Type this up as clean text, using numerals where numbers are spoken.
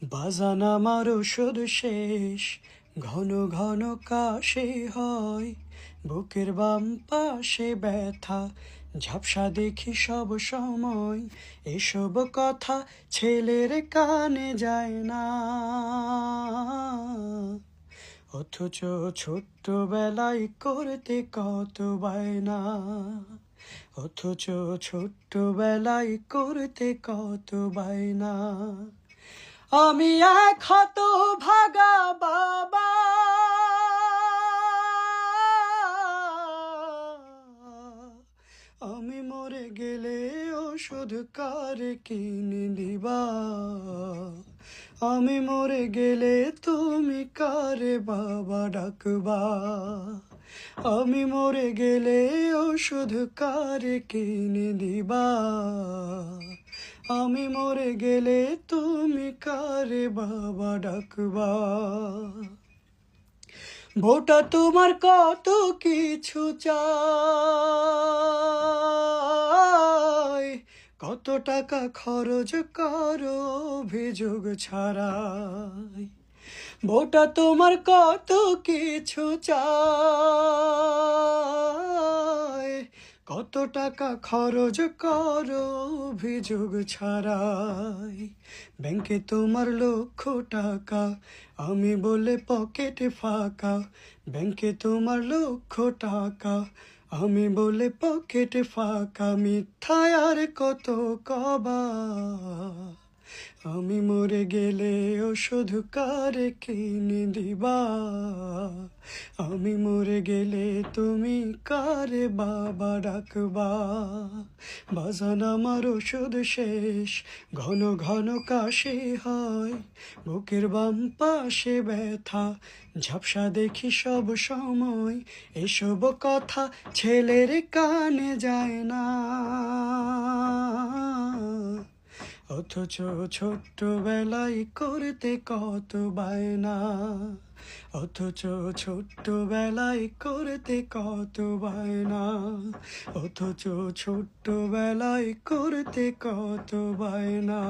বাজান আমার ওষুধ শেষ, ঘন ঘন কাশি হয়, বুকের বাম পাশে ব্যথা, ঝাপসা দেখি সব সময়। এসব কথা ছেলের কানে যায় না, অথচ ছোট্টবেলায় করতে কত বায়না, অথচ ছোট্টবেলায় করতে কত বায়না। আমি এক হতভাগা বাবা, আমি মরে গেলে ওষুধ কারে কিনে দিবা, আমি মরে গেলে তুমি কারে বাবা ডাকবা, আমি মরে গেলে ওষুধ কারে কিনে দিবা, আমি মরে গেলে তুমি কারে বাবা ডাকবা। বউটা তোমার কত কিছু চায়, কত টাকা খরচ করো অভিযোগ ছাড়াই। বউটা তোমার কত কিছু চায়, কত টাকা খরচ করো অভিযোগ ছাড়াই। ব্যাংকে তোমার লক্ষ টাকা, আমি বলে পকেটে ফাঁকা। ব্যাংকে তোমার লক্ষ টাকা, আমি বলে পকেটে ফাঁকা। মিথ্যায় আর কত কবা, আমি মরে গেলে ওষুধ কারে কিনে দিবা, আমি মরে গেলে তুমি কারে বাবা ডাকবা। বাজান আমার ওষুধ শেষ, ঘন ঘন কাশি হয়, বুকের বাম পাশে ব্যথা, ঝাপসা দেখি সব সময়। এসব কথা ছেলের কানে যায় না, অথচ ছোট্টবেলায় করতে কত বায়না, অথচ ছোট্টবেলায় করতে কত বায়না, অথচ ছোট্টবেলায় করতে কত বায়না।